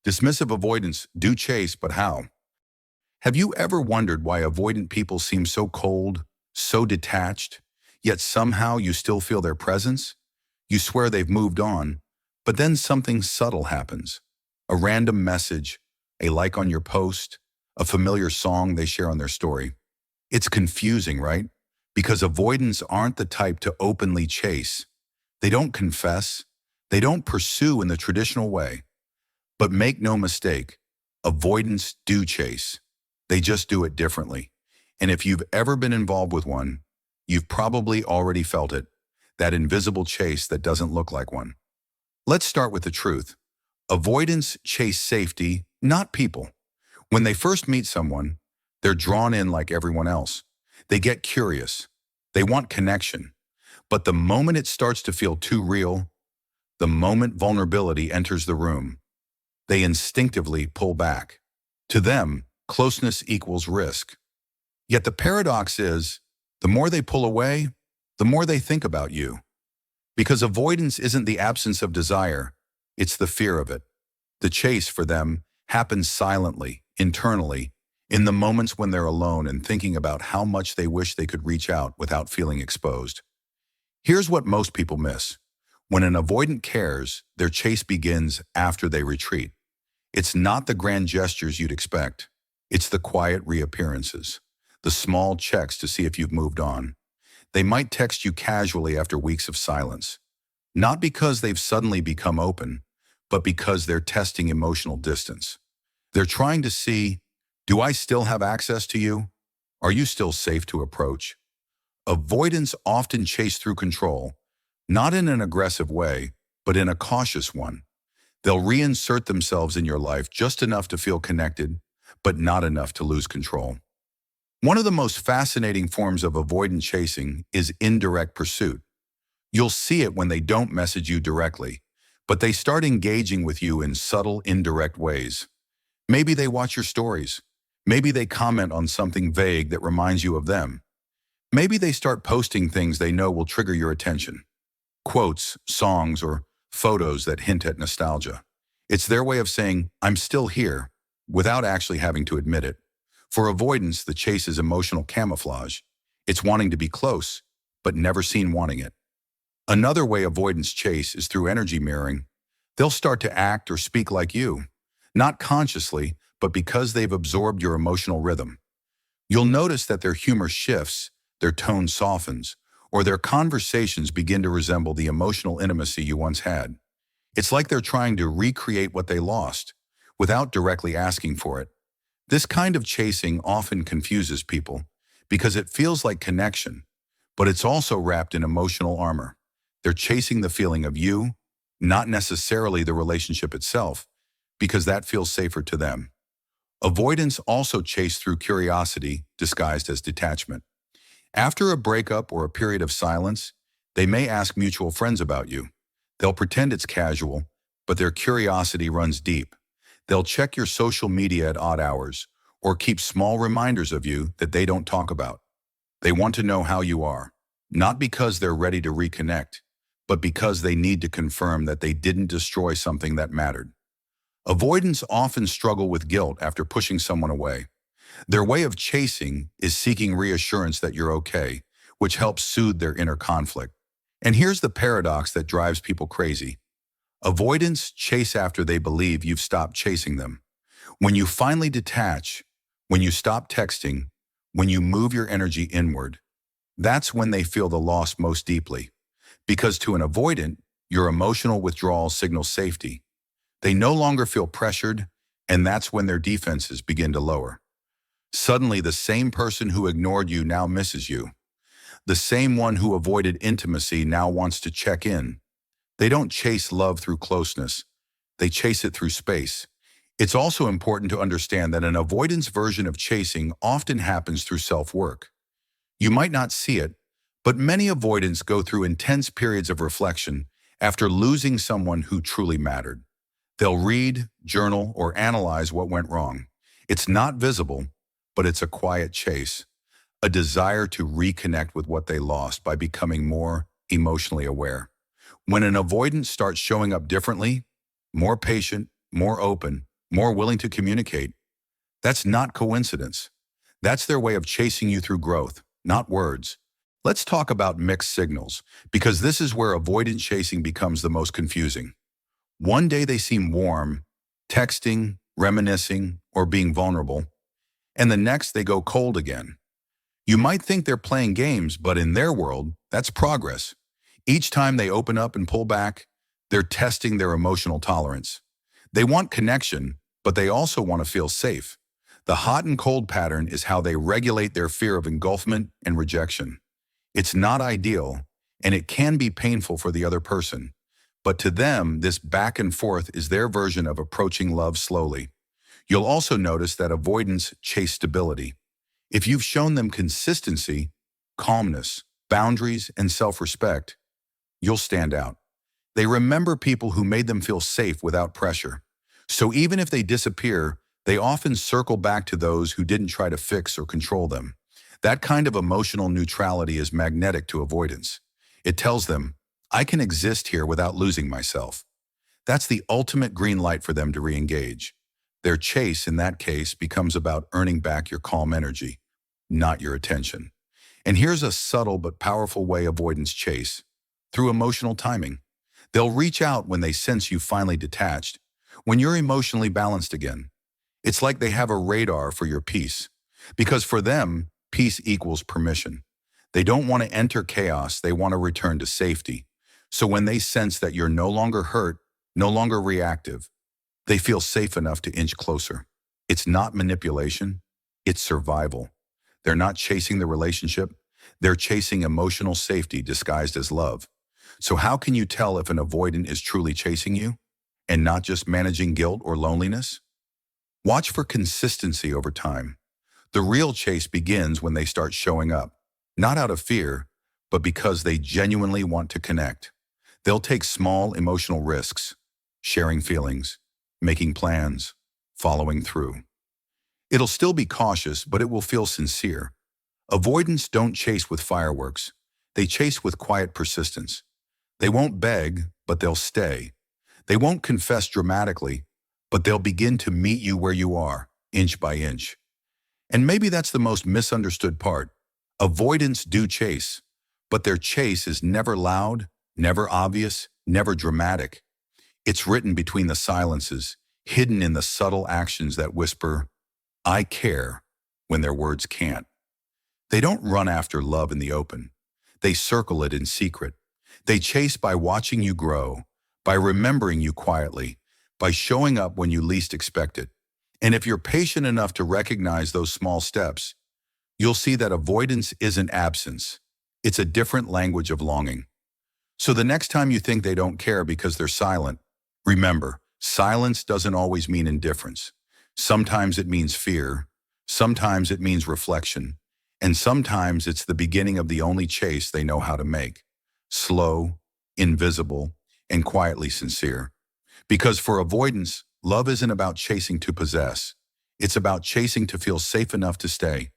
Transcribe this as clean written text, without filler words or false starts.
Dismissive avoidants do chase, but how? Have you ever wondered why avoidant people seem so cold, so detached, yet somehow you still feel their presence? You swear they've moved on, but then something subtle happens. A random message, a like on your post, a familiar song they share on their story. It's confusing, right? Because avoidants aren't the type to openly chase. They don't confess. They don't pursue in the traditional way. But make no mistake, avoidants do chase. They just do it differently. And if you've ever been involved with one, you've probably already felt it, that invisible chase that doesn't look like one. Let's start with the truth. Avoidants chase safety, not people. When they first meet someone, they're drawn in like everyone else. They get curious. They want connection. But the moment it starts to feel too real, the moment vulnerability enters the room, they instinctively pull back. To them, closeness equals risk. Yet the paradox is, the more they pull away, the more they think about you. Because avoidance isn't the absence of desire, it's the fear of it. The chase for them happens silently, internally, in the moments when they're alone and thinking about how much they wish they could reach out without feeling exposed. Here's what most people miss. When an avoidant cares, their chase begins after they retreat. It's not the grand gestures you'd expect. It's the quiet reappearances, the small checks to see if you've moved on. They might text you casually after weeks of silence, not because they've suddenly become open, but because they're testing emotional distance. They're trying to see, do I still have access to you? Are you still safe to approach? Avoidants often chase through control, not in an aggressive way, but in a cautious one. They'll reinsert themselves in your life just enough to feel connected, but not enough to lose control. One of the most fascinating forms of avoidant chasing is indirect pursuit. You'll see it when they don't message you directly, but they start engaging with you in subtle, indirect ways. Maybe they watch your stories. Maybe they comment on something vague that reminds you of them. Maybe they start posting things they know will trigger your attention. Quotes, songs, or photos that hint at nostalgia. It's their way of saying, I'm still here, without actually having to admit it. For avoidance, the chase is emotional camouflage. It's wanting to be close, but never seen wanting it. Another way avoidants chase is through energy mirroring. They'll start to act or speak like you, not consciously, but because they've absorbed your emotional rhythm. You'll notice that their humor shifts, their tone softens, or their conversations begin to resemble the emotional intimacy you once had. It's like they're trying to recreate what they lost, without directly asking for it. This kind of chasing often confuses people, because it feels like connection, but it's also wrapped in emotional armor. They're chasing the feeling of you, not necessarily the relationship itself, because that feels safer to them. Avoidants also chase through curiosity, disguised as detachment. After a breakup or a period of silence, they may ask mutual friends about you. They'll pretend it's casual, but their curiosity runs deep. They'll check your social media at odd hours, or keep small reminders of you that they don't talk about. They want to know how you are, not because they're ready to reconnect, but because they need to confirm that they didn't destroy something that mattered. Avoidants often struggle with guilt after pushing someone away. Their way of chasing is seeking reassurance that you're okay, which helps soothe their inner conflict. And here's the paradox that drives people crazy. Avoidants chase after they believe you've stopped chasing them. When you finally detach, when you stop texting, when you move your energy inward, that's when they feel the loss most deeply. Because to an avoidant, your emotional withdrawal signals safety. They no longer feel pressured, and that's when their defenses begin to lower. Suddenly, the same person who ignored you now misses you. The same one who avoided intimacy now wants to check in. They don't chase love through closeness. They chase it through space. It's also important to understand that an avoidance version of chasing often happens through self-work. You might not see it, but many avoidants go through intense periods of reflection after losing someone who truly mattered. They'll read, journal, or analyze what went wrong. It's not visible, but it's a quiet chase, a desire to reconnect with what they lost by becoming more emotionally aware. When an avoidant starts showing up differently, more patient, more open, more willing to communicate. That's not coincidence. That's their way of chasing you through growth, not words. Let's talk about mixed signals, because this is where avoidant chasing becomes the most confusing. One day they seem warm, texting, reminiscing, or being vulnerable, and the next they go cold again. You might think they're playing games, but in their world, that's progress. Each time they open up and pull back, they're testing their emotional tolerance. They want connection, but they also want to feel safe. The hot and cold pattern is how they regulate their fear of engulfment and rejection. It's not ideal, and it can be painful for the other person. But to them, this back and forth is their version of approaching love slowly. You'll also notice that avoidants chase stability. If you've shown them consistency, calmness, boundaries, and self-respect, you'll stand out. They remember people who made them feel safe without pressure. So even if they disappear, they often circle back to those who didn't try to fix or control them. That kind of emotional neutrality is magnetic to avoidance. It tells them, I can exist here without losing myself. That's the ultimate green light for them to re-engage. Their chase, in that case, becomes about earning back your calm energy, not your attention. And here's a subtle but powerful way avoidants chase: through emotional timing. They'll reach out when they sense you finally detached, when you're emotionally balanced again. It's like they have a radar for your peace. Because for them, peace equals permission. They don't want to enter chaos, they want to return to safety. So when they sense that you're no longer hurt, no longer reactive, they feel safe enough to inch closer. It's not manipulation, it's survival. They're not chasing the relationship, they're chasing emotional safety disguised as love. So how can you tell if an avoidant is truly chasing you and not just managing guilt or loneliness? Watch for consistency over time. The real chase begins when they start showing up, not out of fear, but because they genuinely want to connect. They'll take small emotional risks, sharing feelings, making plans, following through. It'll still be cautious, but it will feel sincere. Avoidants don't chase with fireworks. They chase with quiet persistence. They won't beg, but they'll stay. They won't confess dramatically, but they'll begin to meet you where you are, inch by inch. And maybe that's the most misunderstood part. Avoidants do chase, but their chase is never loud, never obvious, never dramatic. It's written between the silences, hidden in the subtle actions that whisper, I care, when their words can't. They don't run after love in the open. They circle it in secret. They chase by watching you grow, by remembering you quietly, by showing up when you least expect it. And if you're patient enough to recognize those small steps, you'll see that avoidance isn't absence. It's a different language of longing. So the next time you think they don't care because they're silent, remember, silence doesn't always mean indifference. Sometimes it means fear, sometimes it means reflection, and sometimes it's the beginning of the only chase they know how to make: slow, invisible, and quietly sincere. Because for avoidance, love isn't about chasing to possess. It's about chasing to feel safe enough to stay.